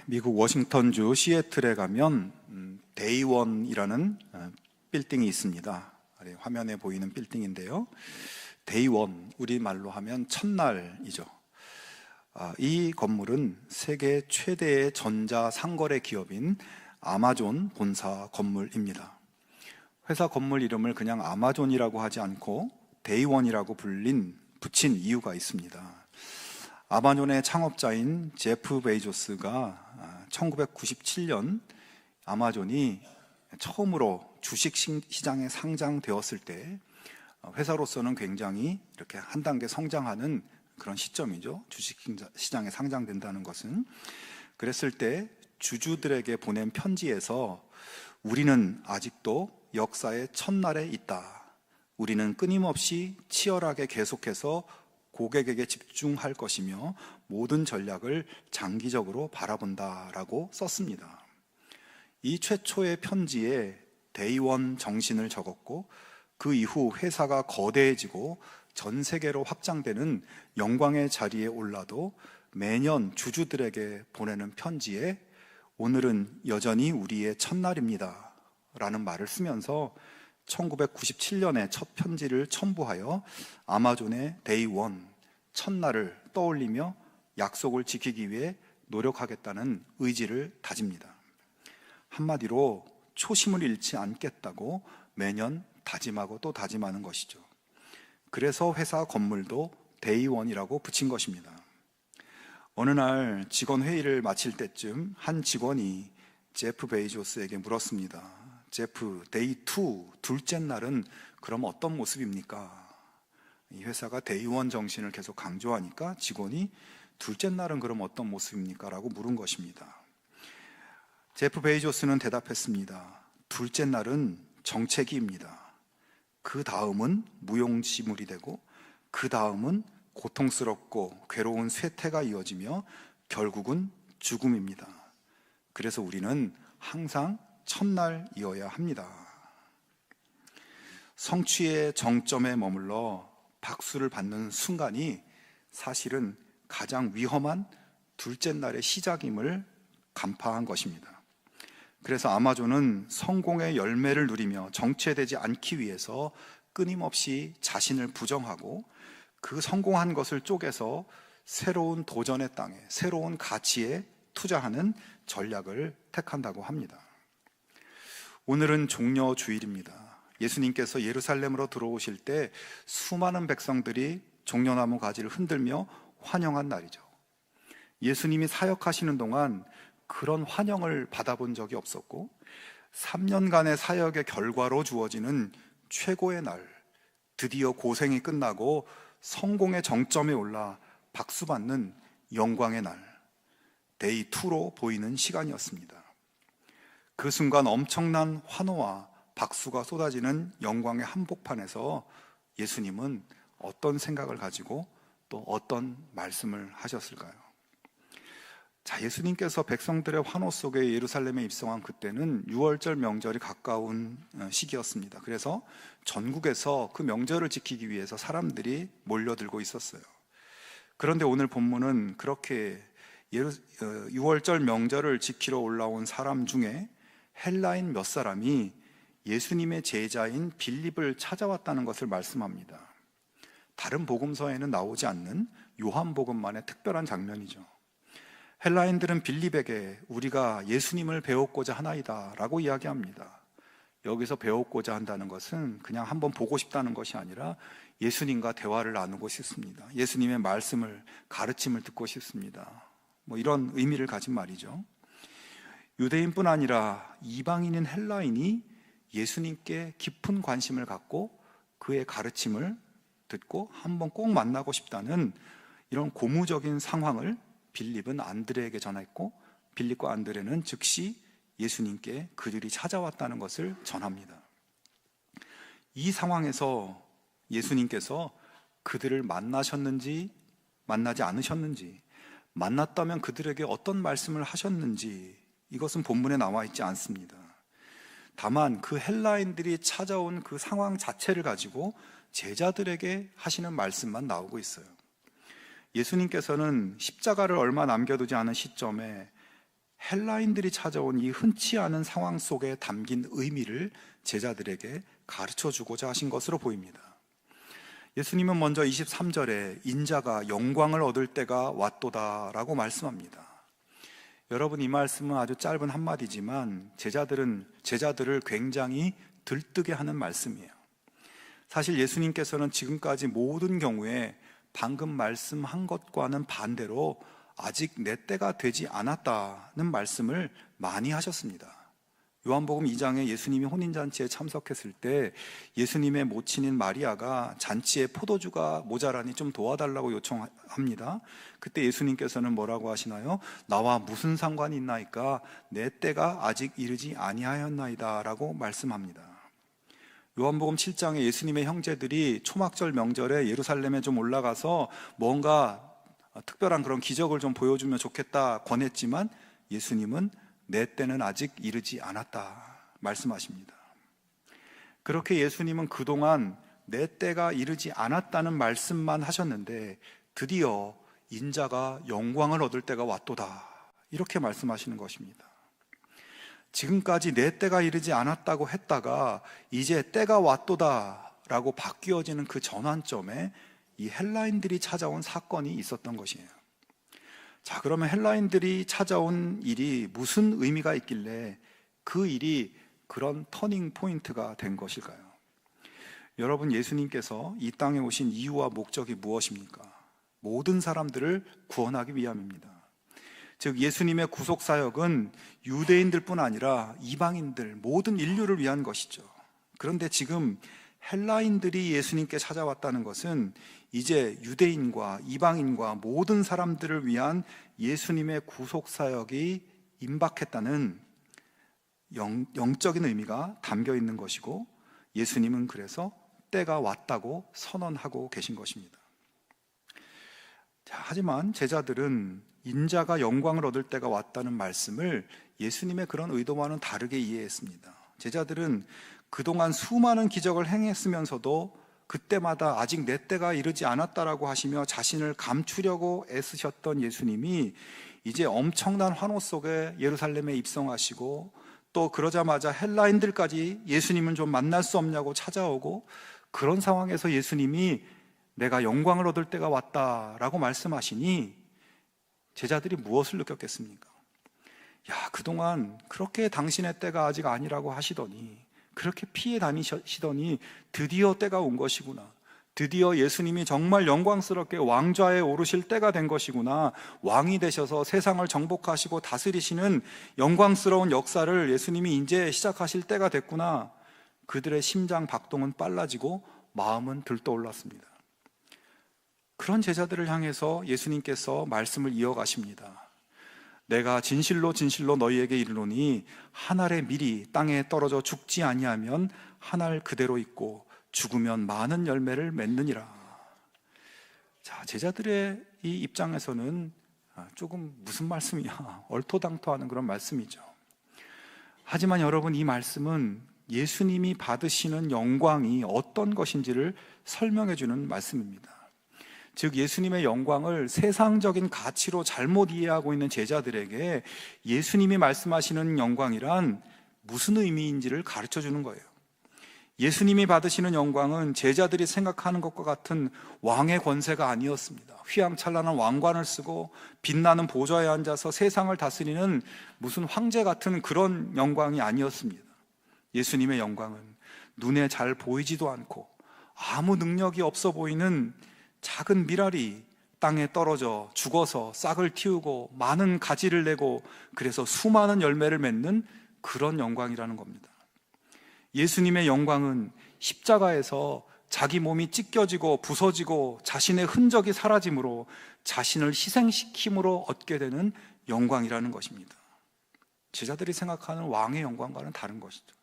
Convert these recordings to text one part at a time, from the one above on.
미국 워싱턴주 시애틀에 가면 데이원이라는 빌딩이 있습니다. 화면에 보이는 빌딩인데요. 데이원, 우리말로 하면 첫날이죠. 이 건물은 세계 최대의 전자상거래 기업인 아마존 본사 건물입니다. 회사 건물 이름을 그냥 아마존이라고 하지 않고 데이원이라고 붙인 이유가 있습니다. 아마존의 창업자인 제프 베이조스가 1997년 아마존이 처음으로 주식시장에 상장되었을 때 회사로서는 굉장히 이렇게 한 단계 성장하는 그런 시점이죠. 주식시장에 상장된다는 것은. 그랬을 때 주주들에게 보낸 편지에서 우리는 아직도 역사의 첫날에 있다. 우리는 끊임없이 치열하게 계속해서 고객에게 집중할 것이며 모든 전략을 장기적으로 바라본다라고 썼습니다. 이 최초의 편지에 데이원 정신을 적었고 그 이후 회사가 거대해지고 전 세계로 확장되는 영광의 자리에 올라도 매년 주주들에게 보내는 편지에 오늘은 여전히 우리의 첫날입니다 라는 말을 쓰면서 1997년에 첫 편지를 첨부하여 아마존의 데이원, 첫날을 떠올리며 약속을 지키기 위해 노력하겠다는 의지를 다집니다. 한마디로 초심을 잃지 않겠다고 매년 다짐하고 또 다짐하는 것이죠. 그래서 회사 건물도 데이원이라고 붙인 것입니다. 어느 날 직원 회의를 마칠 때쯤 한 직원이 제프 베이조스에게 물었습니다. 제프, 데이 2, 둘째 날은 그럼 어떤 모습입니까? 이 회사가 데이원 정신을 계속 강조하니까 직원이 둘째 날은 그럼 어떤 모습입니까? 라고 물은 것입니다. 제프 베이조스는 대답했습니다. 둘째 날은 정체기입니다. 그 다음은 무용지물이 되고 그 다음은 고통스럽고 괴로운 쇠퇴가 이어지며 결국은 죽음입니다. 그래서 우리는 항상 첫날이어야 합니다. 성취의 정점에 머물러 박수를 받는 순간이 사실은 가장 위험한 둘째 날의 시작임을 간파한 것입니다. 그래서 아마존은 성공의 열매를 누리며 정체되지 않기 위해서 끊임없이 자신을 부정하고 그 성공한 것을 쪼개서 새로운 도전의 땅에, 새로운 가치에 투자하는 전략을 택한다고 합니다. 오늘은 종려주일입니다. 예수님께서 예루살렘으로 들어오실 때 수많은 백성들이 종려나무 가지를 흔들며 환영한 날이죠. 예수님이 사역하시는 동안 그런 환영을 받아본 적이 없었고 3년간의 사역의 결과로 주어지는 최고의 날, 드디어 고생이 끝나고 성공의 정점에 올라 박수받는 영광의 날, 데이 2로 보이는 시간이었습니다. 그 순간 엄청난 환호와 박수가 쏟아지는 영광의 한복판에서 예수님은 어떤 생각을 가지고 또 어떤 말씀을 하셨을까요? 자, 예수님께서 백성들의 환호 속에 예루살렘에 입성한 그때는 유월절 명절이 가까운 시기였습니다. 그래서 전국에서 그 명절을 지키기 위해서 사람들이 몰려들고 있었어요. 그런데 오늘 본문은 그렇게 유월절 명절을 지키러 올라온 사람 중에 헬라인 몇 사람이 예수님의 제자인 빌립을 찾아왔다는 것을 말씀합니다. 다른 복음서에는 나오지 않는 요한복음만의 특별한 장면이죠. 헬라인들은 빌립에게 우리가 예수님을 배웠고자 하나이다 라고 이야기합니다. 여기서 배웠고자 한다는 것은 그냥 한번 보고 싶다는 것이 아니라 예수님과 대화를 나누고 싶습니다. 예수님의 말씀을, 가르침을 듣고 싶습니다. 이런 의미를 가진 말이죠. 유대인뿐 아니라 이방인인 헬라인이 예수님께 깊은 관심을 갖고 그의 가르침을 듣고 한번 꼭 만나고 싶다는 이런 고무적인 상황을 빌립은 안드레에게 전했고 빌립과 안드레는 즉시 예수님께 그들이 찾아왔다는 것을 전합니다. 이 상황에서 예수님께서 그들을 만나셨는지 만나지 않으셨는지, 만났다면 그들에게 어떤 말씀을 하셨는지 이것은 본문에 나와 있지 않습니다. 다만 그 헬라인들이 찾아온 그 상황 자체를 가지고 제자들에게 하시는 말씀만 나오고 있어요. 예수님께서는 십자가를 얼마 남겨두지 않은 시점에 헬라인들이 찾아온 이 흔치 않은 상황 속에 담긴 의미를 제자들에게 가르쳐 주고자 하신 것으로 보입니다. 예수님은 먼저 23절에 인자가 영광을 얻을 때가 왔도다라고 말씀합니다. 여러분, 이 말씀은 아주 짧은 한마디지만 제자들을 굉장히 들뜨게 하는 말씀이에요. 사실 예수님께서는 지금까지 모든 경우에 방금 말씀한 것과는 반대로 아직 내 때가 되지 않았다는 말씀을 많이 하셨습니다. 요한복음 2장에 예수님이 혼인잔치에 참석했을 때 예수님의 모친인 마리아가 잔치에 포도주가 모자라니 좀 도와달라고 요청합니다. 그때 예수님께서는 뭐라고 하시나요? 나와 무슨 상관이 있나이까? 내 때가 아직 이르지 아니하였나이다 라고 말씀합니다. 요한복음 7장에 예수님의 형제들이 초막절 명절에 예루살렘에 좀 올라가서 뭔가 특별한 그런 기적을 좀 보여주면 좋겠다 권했지만 예수님은 내 때는 아직 이르지 않았다 말씀하십니다. 그렇게 예수님은 그동안 내 때가 이르지 않았다는 말씀만 하셨는데 드디어 인자가 영광을 얻을 때가 왔도다 이렇게 말씀하시는 것입니다. 지금까지 내 때가 이르지 않았다고 했다가 이제 때가 왔도다 라고 바뀌어지는 그 전환점에 이 헬라인들이 찾아온 사건이 있었던 것이에요. 자, 그러면 헬라인들이 찾아온 일이 무슨 의미가 있길래 그 일이 그런 터닝 포인트가 된 것일까요? 여러분, 예수님께서 이 땅에 오신 이유와 목적이 무엇입니까? 모든 사람들을 구원하기 위함입니다. 즉 예수님의 구속사역은 유대인들뿐 아니라 이방인들, 모든 인류를 위한 것이죠. 그런데 지금 헬라인들이 예수님께 찾아왔다는 것은 이제 유대인과 이방인과 모든 사람들을 위한 예수님의 구속사역이 임박했다는 영적인 의미가 담겨 있는 것이고, 예수님은 그래서 때가 왔다고 선언하고 계신 것입니다. 자, 하지만 제자들은 인자가 영광을 얻을 때가 왔다는 말씀을 예수님의 그런 의도와는 다르게 이해했습니다. 제자들은 그동안 수많은 기적을 행했으면서도 그때마다 아직 내 때가 이르지 않았다라고 하시며 자신을 감추려고 애쓰셨던 예수님이 이제 엄청난 환호 속에 예루살렘에 입성하시고 또 그러자마자 헬라인들까지 예수님은 좀 만날 수 없냐고 찾아오고, 그런 상황에서 예수님이 내가 영광을 얻을 때가 왔다라고 말씀하시니 제자들이 무엇을 느꼈겠습니까? 야, 그동안 그렇게 당신의 때가 아직 아니라고 하시더니, 그렇게 피해 다니시더니 드디어 때가 온 것이구나. 드디어 예수님이 정말 영광스럽게 왕좌에 오르실 때가 된 것이구나. 왕이 되셔서 세상을 정복하시고 다스리시는 영광스러운 역사를 예수님이 이제 시작하실 때가 됐구나. 그들의 심장 박동은 빨라지고 마음은 들떠올랐습니다. 그런 제자들을 향해서 예수님께서 말씀을 이어가십니다. 내가 진실로 진실로 너희에게 이르노니 한 알의 밀이 땅에 떨어져 죽지 아니하면 한 알 그대로 있고 죽으면 많은 열매를 맺느니라. 자, 제자들의 이 입장에서는 조금 무슨 말씀이야, 얼토당토하는 그런 말씀이죠. 하지만 여러분, 이 말씀은 예수님이 받으시는 영광이 어떤 것인지를 설명해 주는 말씀입니다. 즉 예수님의 영광을 세상적인 가치로 잘못 이해하고 있는 제자들에게 예수님이 말씀하시는 영광이란 무슨 의미인지를 가르쳐 주는 거예요. 예수님이 받으시는 영광은 제자들이 생각하는 것과 같은 왕의 권세가 아니었습니다. 휘황찬란한 왕관을 쓰고 빛나는 보좌에 앉아서 세상을 다스리는 무슨 황제 같은 그런 영광이 아니었습니다. 예수님의 영광은 눈에 잘 보이지도 않고 아무 능력이 없어 보이는 작은 밀알이 땅에 떨어져 죽어서 싹을 틔우고 많은 가지를 내고 그래서 수많은 열매를 맺는 그런 영광이라는 겁니다. 예수님의 영광은 십자가에서 자기 몸이 찢겨지고 부서지고 자신의 흔적이 사라짐으로 자신을 희생시킴으로 얻게 되는 영광이라는 것입니다. 제자들이 생각하는 왕의 영광과는 다른 것이죠.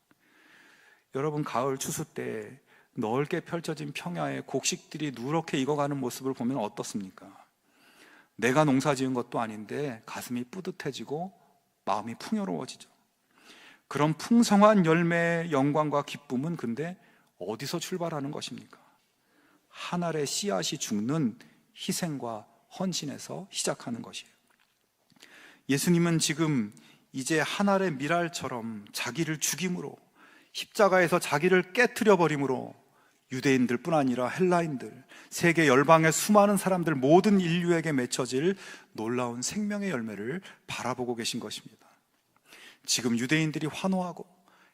여러분, 가을 추수 때 넓게 펼쳐진 평야에 곡식들이 누렇게 익어가는 모습을 보면 어떻습니까? 내가 농사 지은 것도 아닌데 가슴이 뿌듯해지고 마음이 풍요로워지죠. 그런 풍성한 열매의 영광과 기쁨은 근데 어디서 출발하는 것입니까? 한 알의 씨앗이 죽는 희생과 헌신에서 시작하는 것이에요. 예수님은 지금 이제 한 알의 밀알처럼 자기를 죽임으로, 십자가에서 자기를 깨트려 버림으로 유대인들뿐 아니라 헬라인들, 세계 열방의 수많은 사람들, 모든 인류에게 맺혀질 놀라운 생명의 열매를 바라보고 계신 것입니다. 지금 유대인들이 환호하고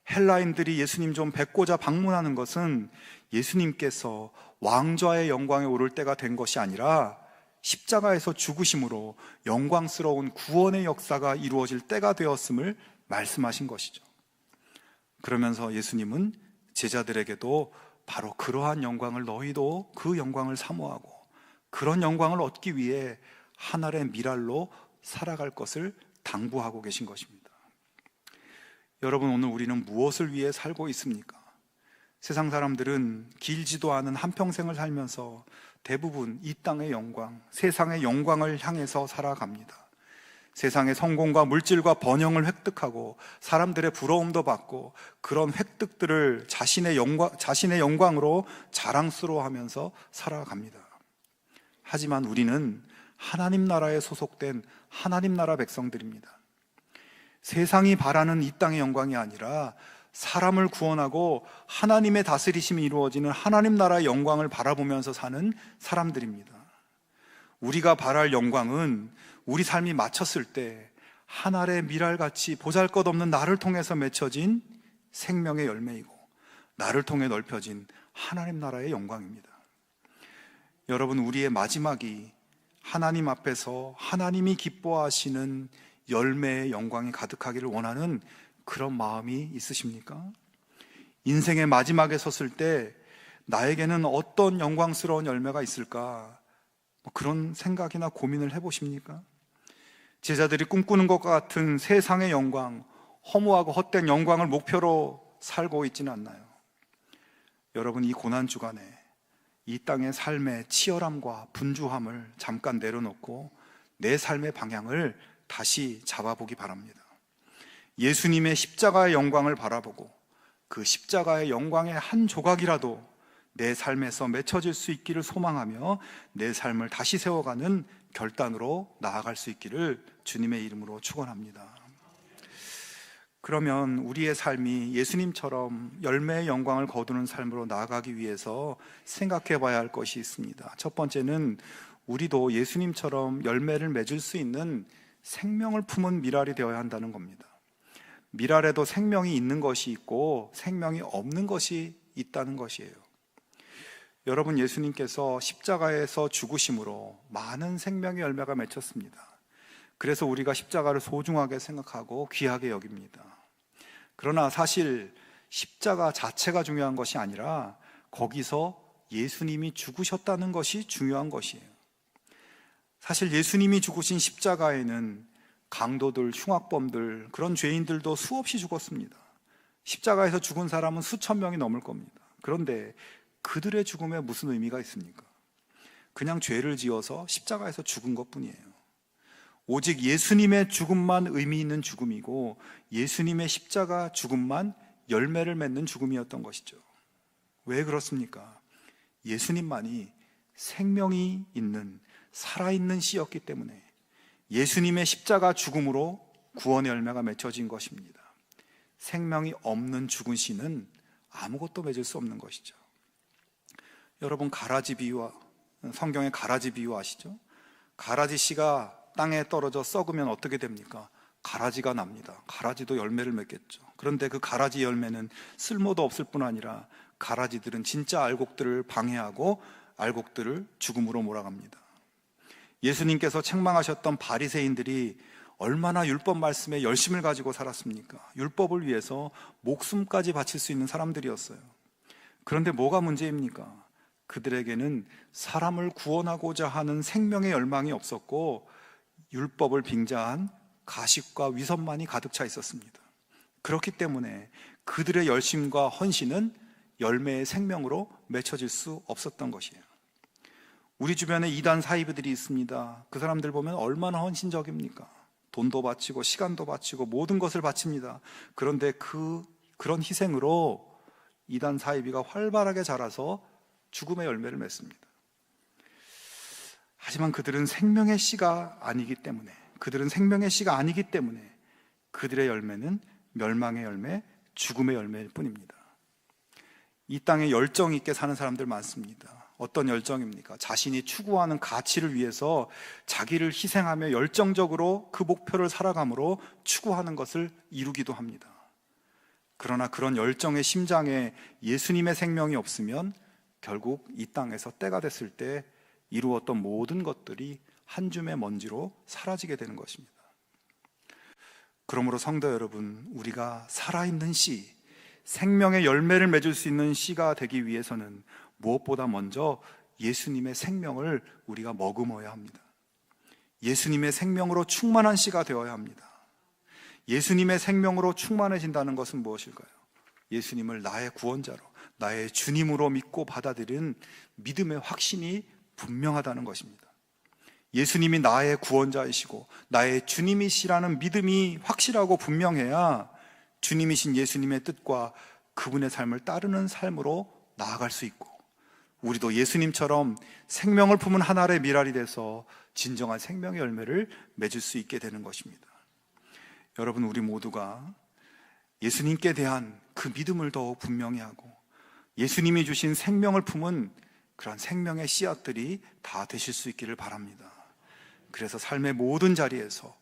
헬라인들이 예수님 좀 뵙고자 방문하는 것은 예수님께서 왕좌의 영광에 오를 때가 된 것이 아니라 십자가에서 죽으심으로 영광스러운 구원의 역사가 이루어질 때가 되었음을 말씀하신 것이죠. 그러면서 예수님은 제자들에게도 바로 그러한 영광을, 너희도 그 영광을 사모하고 그런 영광을 얻기 위해 하늘의 미랄로 살아갈 것을 당부하고 계신 것입니다. 여러분, 오늘 우리는 무엇을 위해 살고 있습니까? 세상 사람들은 길지도 않은 한평생을 살면서 대부분 이 땅의 영광, 세상의 영광을 향해서 살아갑니다. 세상의 성공과 물질과 번영을 획득하고 사람들의 부러움도 받고 그런 획득들을 자신의 영광으로 자랑스러워하면서 살아갑니다. 하지만 우리는 하나님 나라에 소속된 하나님 나라 백성들입니다. 세상이 바라는 이 땅의 영광이 아니라 사람을 구원하고 하나님의 다스리심이 이루어지는 하나님 나라의 영광을 바라보면서 사는 사람들입니다. 우리가 바랄 영광은 우리 삶이 마쳤을 때 하늘의 미랄같이 보잘것없는 나를 통해서 맺혀진 생명의 열매이고 나를 통해 넓혀진 하나님 나라의 영광입니다. 여러분, 우리의 마지막이 하나님 앞에서 하나님이 기뻐하시는 열매의 영광이 가득하기를 원하는 그런 마음이 있으십니까? 인생의 마지막에 섰을 때 나에게는 어떤 영광스러운 열매가 있을까? 그런 생각이나 고민을 해보십니까? 제자들이 꿈꾸는 것과 같은 세상의 영광, 허무하고 헛된 영광을 목표로 살고 있지는 않나요? 여러분, 이 고난주간에 이 땅의 삶의 치열함과 분주함을 잠깐 내려놓고 내 삶의 방향을 다시 잡아보기 바랍니다. 예수님의 십자가의 영광을 바라보고 그 십자가의 영광의 한 조각이라도 내 삶에서 맺혀질 수 있기를 소망하며 내 삶을 다시 세워가는 결단으로 나아갈 수 있기를 주님의 이름으로 축원합니다. 그러면 우리의 삶이 예수님처럼 열매의 영광을 거두는 삶으로 나아가기 위해서 생각해 봐야 할 것이 있습니다. 첫 번째는 우리도 예수님처럼 열매를 맺을 수 있는 생명을 품은 미랄이 되어야 한다는 겁니다. 미랄에도 생명이 있는 것이 있고 생명이 없는 것이 있다는 것이에요. 여러분, 예수님께서 십자가에서 죽으심으로 많은 생명의 열매가 맺혔습니다. 그래서 우리가 십자가를 소중하게 생각하고 귀하게 여깁니다. 그러나 사실 십자가 자체가 중요한 것이 아니라 거기서 예수님이 죽으셨다는 것이 중요한 것이에요. 사실 예수님이 죽으신 십자가에는 강도들, 흉악범들, 그런 죄인들도 수없이 죽었습니다. 십자가에서 죽은 사람은 수천 명이 넘을 겁니다. 그런데 그들의 죽음에 무슨 의미가 있습니까? 그냥 죄를 지어서 십자가에서 죽은 것뿐이에요. 오직 예수님의 죽음만 의미 있는 죽음이고 예수님의 십자가 죽음만 열매를 맺는 죽음이었던 것이죠. 왜 그렇습니까? 예수님만이 생명이 있는 살아있는 씨였기 때문에 예수님의 십자가 죽음으로 구원의 열매가 맺혀진 것입니다. 생명이 없는 죽은 씨는 아무것도 맺을 수 없는 것이죠. 여러분, 가라지 비유, 성경의 가라지 비유 아시죠? 가라지 씨가 땅에 떨어져 썩으면 어떻게 됩니까? 가라지가 납니다. 가라지도 열매를 맺겠죠. 그런데 그 가라지 열매는 쓸모도 없을 뿐 아니라 가라지들은 진짜 알곡들을 방해하고 알곡들을 죽음으로 몰아갑니다. 예수님께서 책망하셨던 바리새인들이 얼마나 율법 말씀에 열심을 가지고 살았습니까? 율법을 위해서 목숨까지 바칠 수 있는 사람들이었어요. 그런데 뭐가 문제입니까? 그들에게는 사람을 구원하고자 하는 생명의 열망이 없었고 율법을 빙자한 가식과 위선만이 가득 차 있었습니다. 그렇기 때문에 그들의 열심과 헌신은 열매의 생명으로 맺혀질 수 없었던 것이에요. 우리 주변에 이단 사이비들이 있습니다. 그 사람들 보면 얼마나 헌신적입니까? 돈도 바치고 시간도 바치고 모든 것을 바칩니다. 그런데 그런 희생으로 이단 사이비가 활발하게 자라서 죽음의 열매를 맺습니다. 하지만 그들은 생명의 씨가 아니기 때문에 그들의 열매는 멸망의 열매, 죽음의 열매일 뿐입니다. 이 땅에 열정 있게 사는 사람들 많습니다. 어떤 열정입니까? 자신이 추구하는 가치를 위해서 자기를 희생하며 열정적으로 그 목표를 살아감으로 추구하는 것을 이루기도 합니다. 그러나 그런 열정의 심장에 예수님의 생명이 없으면 결국 이 땅에서 때가 됐을 때 이루었던 모든 것들이 한 줌의 먼지로 사라지게 되는 것입니다. 그러므로 성도 여러분, 우리가 살아있는 씨, 생명의 열매를 맺을 수 있는 씨가 되기 위해서는 무엇보다 먼저 예수님의 생명을 우리가 머금어야 합니다. 예수님의 생명으로 충만한 씨가 되어야 합니다. 예수님의 생명으로 충만해진다는 것은 무엇일까요? 예수님을 나의 구원자로, 나의 주님으로 믿고 받아들인 믿음의 확신이 분명하다는 것입니다. 예수님이 나의 구원자이시고 나의 주님이시라는 믿음이 확실하고 분명해야 주님이신 예수님의 뜻과 그분의 삶을 따르는 삶으로 나아갈 수 있고, 우리도 예수님처럼 생명을 품은 한 알의 밀알이 돼서 진정한 생명의 열매를 맺을 수 있게 되는 것입니다. 여러분, 우리 모두가 예수님께 대한 그 믿음을 더욱 분명히 하고 예수님이 주신 생명을 품은 그런 생명의 씨앗들이 다 되실 수 있기를 바랍니다. 그래서 삶의 모든 자리에서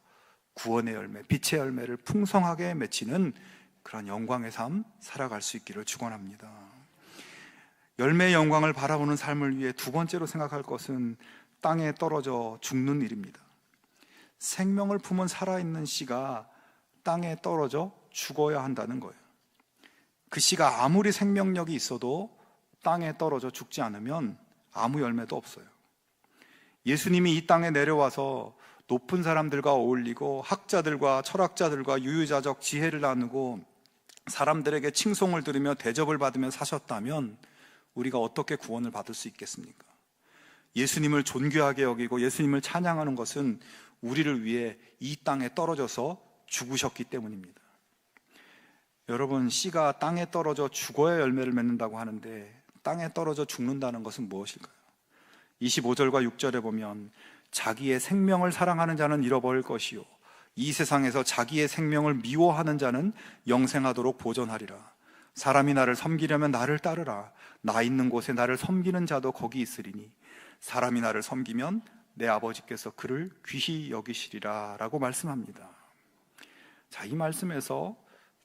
구원의 열매, 빛의 열매를 풍성하게 맺히는 그런 영광의 삶 살아갈 수 있기를 축원합니다. 열매의 영광을 바라보는 삶을 위해 두 번째로 생각할 것은 땅에 떨어져 죽는 일입니다. 생명을 품은 살아있는 씨가 땅에 떨어져 죽어야 한다는 거예요. 그 씨가 아무리 생명력이 있어도 땅에 떨어져 죽지 않으면 아무 열매도 없어요. 예수님이 이 땅에 내려와서 높은 사람들과 어울리고 학자들과 철학자들과 유유자적 지혜를 나누고 사람들에게 칭송을 들으며 대접을 받으며 사셨다면 우리가 어떻게 구원을 받을 수 있겠습니까? 예수님을 존귀하게 여기고 예수님을 찬양하는 것은 우리를 위해 이 땅에 떨어져서 죽으셨기 때문입니다. 여러분, 씨가 땅에 떨어져 죽어야 열매를 맺는다고 하는데 땅에 떨어져 죽는다는 것은 무엇일까요? 25절과 6절에 보면 자기의 생명을 사랑하는 자는 잃어버릴 것이요 이 세상에서 자기의 생명을 미워하는 자는 영생하도록 보존하리라. 사람이 나를 섬기려면 나를 따르라. 나 있는 곳에 나를 섬기는 자도 거기 있으리니 사람이 나를 섬기면 내 아버지께서 그를 귀히 여기시리라 라고 말씀합니다. 자, 이 말씀에서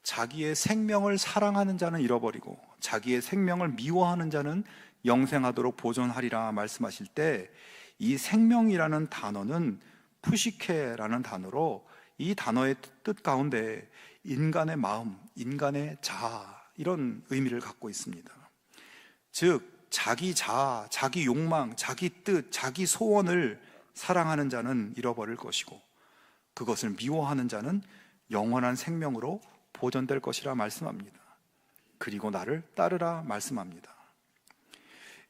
자기의 생명을 사랑하는 자는 잃어버리고 자기의 생명을 미워하는 자는 영생하도록 보존하리라 말씀하실 때 이 생명이라는 단어는 푸시케라는 단어로 이 단어의 뜻 가운데 인간의 마음, 인간의 자아 이런 의미를 갖고 있습니다. 즉 자기 자아, 자기 욕망, 자기 뜻, 자기 소원을 사랑하는 자는 잃어버릴 것이고 그것을 미워하는 자는 영원한 생명으로 보존될 것이라 말씀합니다. 그리고 나를 따르라 말씀합니다.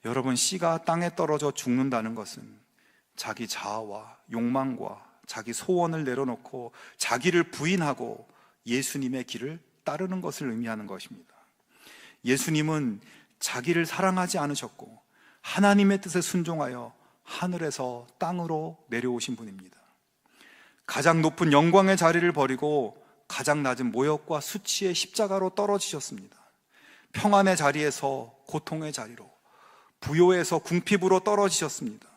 여러분, 씨가 땅에 떨어져 죽는다는 것은 자기 자아와 욕망과 자기 소원을 내려놓고 자기를 부인하고 예수님의 길을 따르는 것을 의미하는 것입니다. 예수님은 자기를 사랑하지 않으셨고 하나님의 뜻에 순종하여 하늘에서 땅으로 내려오신 분입니다. 가장 높은 영광의 자리를 버리고 가장 낮은 모욕과 수치의 십자가로 떨어지셨습니다. 평안의 자리에서 고통의 자리로, 부요에서 궁핍으로 떨어지셨습니다.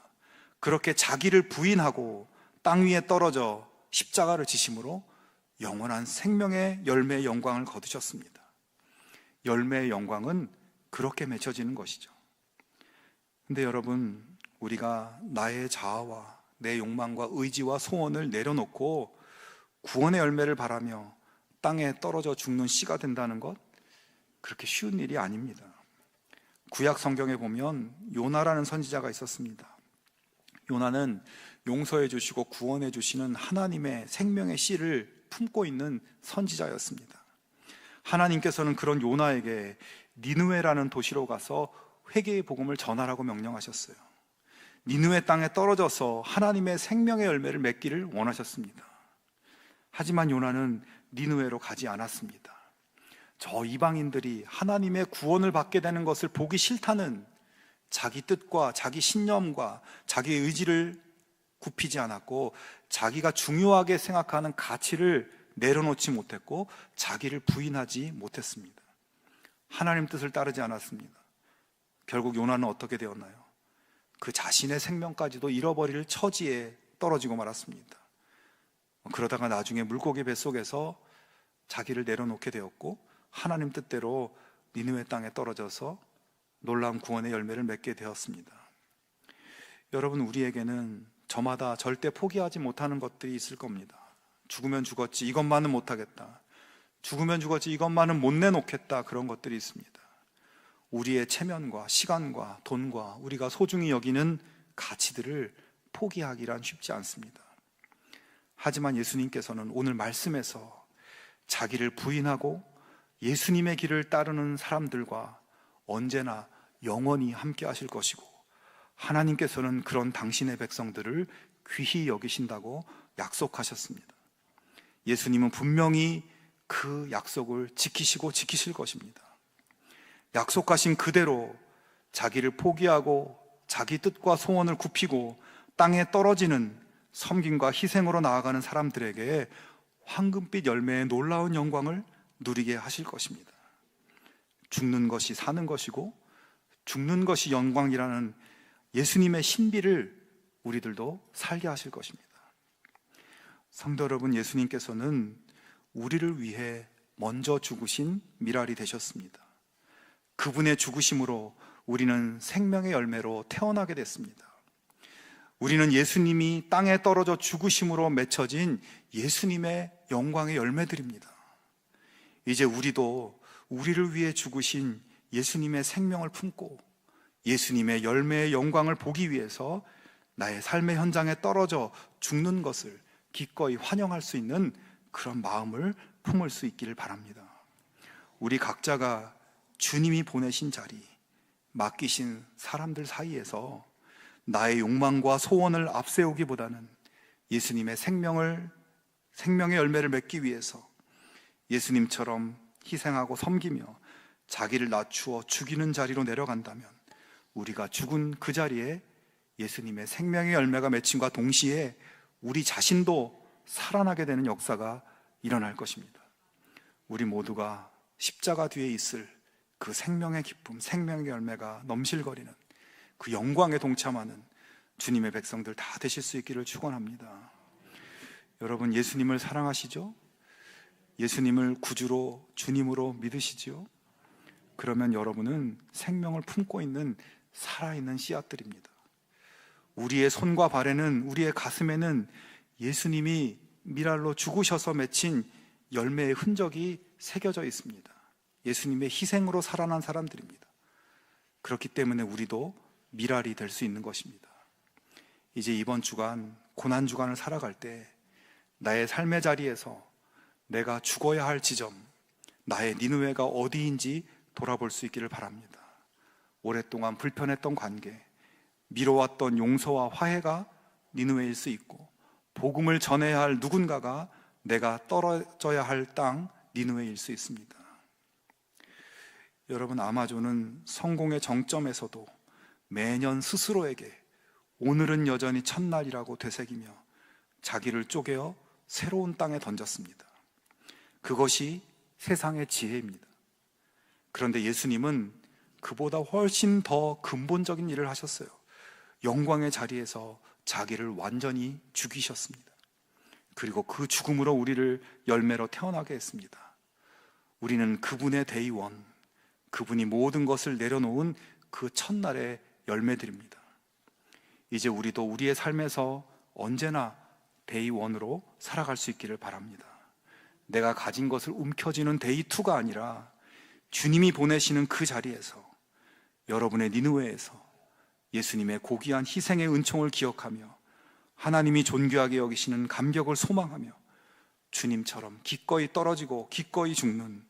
그렇게 자기를 부인하고 땅 위에 떨어져 십자가를 지심으로 영원한 생명의 열매의 영광을 거두셨습니다. 열매의 영광은 그렇게 맺혀지는 것이죠. 근데 여러분, 우리가 나의 자아와 내 욕망과 의지와 소원을 내려놓고 구원의 열매를 바라며 땅에 떨어져 죽는 씨가 된다는 것, 그렇게 쉬운 일이 아닙니다. 구약 성경에 보면 요나라는 선지자가 있었습니다. 요나는 용서해 주시고 구원해 주시는 하나님의 생명의 씨를 품고 있는 선지자였습니다. 하나님께서는 그런 요나에게 니느웨라는 도시로 가서 회개의 복음을 전하라고 명령하셨어요. 니느웨 땅에 떨어져서 하나님의 생명의 열매를 맺기를 원하셨습니다. 하지만 요나는 니느웨로 가지 않았습니다. 저 이방인들이 하나님의 구원을 받게 되는 것을 보기 싫다는 자기 뜻과 자기 신념과 자기 의지를 굽히지 않았고 자기가 중요하게 생각하는 가치를 내려놓지 못했고 자기를 부인하지 못했습니다. 하나님 뜻을 따르지 않았습니다. 결국 요나는 어떻게 되었나요? 그 자신의 생명까지도 잃어버릴 처지에 떨어지고 말았습니다. 그러다가 나중에 물고기 뱃속에서 자기를 내려놓게 되었고 하나님 뜻대로 니느웨 땅에 떨어져서 놀라운 구원의 열매를 맺게 되었습니다. 여러분, 우리에게는 저마다 절대 포기하지 못하는 것들이 있을 겁니다. 죽으면 죽었지 이것만은 못하겠다, 죽으면 죽었지 이것만은 못 내놓겠다, 그런 것들이 있습니다. 우리의 체면과 시간과 돈과 우리가 소중히 여기는 가치들을 포기하기란 쉽지 않습니다. 하지만 예수님께서는 오늘 말씀에서 자기를 부인하고 예수님의 길을 따르는 사람들과 언제나 영원히 함께 하실 것이고, 하나님께서는 그런 당신의 백성들을 귀히 여기신다고 약속하셨습니다. 예수님은 분명히 그 약속을 지키시고 지키실 것입니다. 약속하신 그대로 자기를 포기하고 자기 뜻과 소원을 굽히고 땅에 떨어지는 섬김과 희생으로 나아가는 사람들에게 황금빛 열매의 놀라운 영광을 누리게 하실 것입니다. 죽는 것이 사는 것이고 죽는 것이 영광이라는 예수님의 신비를 우리들도 살게 하실 것입니다. 성도 여러분, 예수님께서는 우리를 위해 먼저 죽으신 미랄이 되셨습니다. 그분의 죽으심으로 우리는 생명의 열매로 태어나게 됐습니다. 우리는 예수님이 땅에 떨어져 죽으심으로 맺혀진 예수님의 영광의 열매들입니다. 이제 우리도 우리를 위해 죽으신 예수님의 생명을 품고 예수님의 열매의 영광을 보기 위해서 나의 삶의 현장에 떨어져 죽는 것을 기꺼이 환영할 수 있는 그런 마음을 품을 수 있기를 바랍니다. 우리 각자가 주님이 보내신 자리, 맡기신 사람들 사이에서 나의 욕망과 소원을 앞세우기보다는 예수님의 생명의 열매를 맺기 위해서 예수님처럼 희생하고 섬기며 자기를 낮추어 죽이는 자리로 내려간다면, 우리가 죽은 그 자리에 예수님의 생명의 열매가 맺힘과 동시에 우리 자신도 살아나게 되는 역사가 일어날 것입니다. 우리 모두가 십자가 뒤에 있을 그 생명의 기쁨, 생명의 열매가 넘실거리는 그 영광에 동참하는 주님의 백성들 다 되실 수 있기를 축원합니다. 여러분, 예수님을 사랑하시죠? 예수님을 구주로, 주님으로 믿으시죠? 그러면 여러분은 생명을 품고 있는 살아있는 씨앗들입니다. 우리의 손과 발에는, 우리의 가슴에는 예수님이 미랄로 죽으셔서 맺힌 열매의 흔적이 새겨져 있습니다. 예수님의 희생으로 살아난 사람들입니다. 그렇기 때문에 우리도 미랄이 될 수 있는 것입니다. 이제 이번 주간, 고난주간을 살아갈 때 나의 삶의 자리에서 내가 죽어야 할 지점, 나의 니느웨가 어디인지 돌아볼 수 있기를 바랍니다. 오랫동안 불편했던 관계, 미뤄왔던 용서와 화해가 니느웨일 수 있고, 복음을 전해야 할 누군가가 내가 떨어져야 할 땅 니느웨일 수 있습니다. 여러분, 아마존은 성공의 정점에서도 매년 스스로에게 오늘은 여전히 첫날이라고 되새기며 자기를 쪼개어 새로운 땅에 던졌습니다. 그것이 세상의 지혜입니다. 그런데 예수님은 그보다 훨씬 더 근본적인 일을 하셨어요. 영광의 자리에서 자기를 완전히 죽이셨습니다. 그리고 그 죽음으로 우리를 열매로 태어나게 했습니다. 우리는 그분의 데이원, 그분이 모든 것을 내려놓은 그 첫날의 열매들입니다. 이제 우리도 우리의 삶에서 언제나 데이원으로 살아갈 수 있기를 바랍니다. 내가 가진 것을 움켜쥐는 데이2가 아니라 주님이 보내시는 그 자리에서, 여러분의 니느웨에서 예수님의 고귀한 희생의 은총을 기억하며 하나님이 존귀하게 여기시는 감격을 소망하며 주님처럼 기꺼이 떨어지고 기꺼이 죽는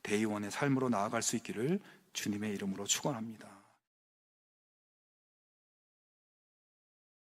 데이원의 삶으로 나아갈 수 있기를 주님의 이름으로 축원합니다.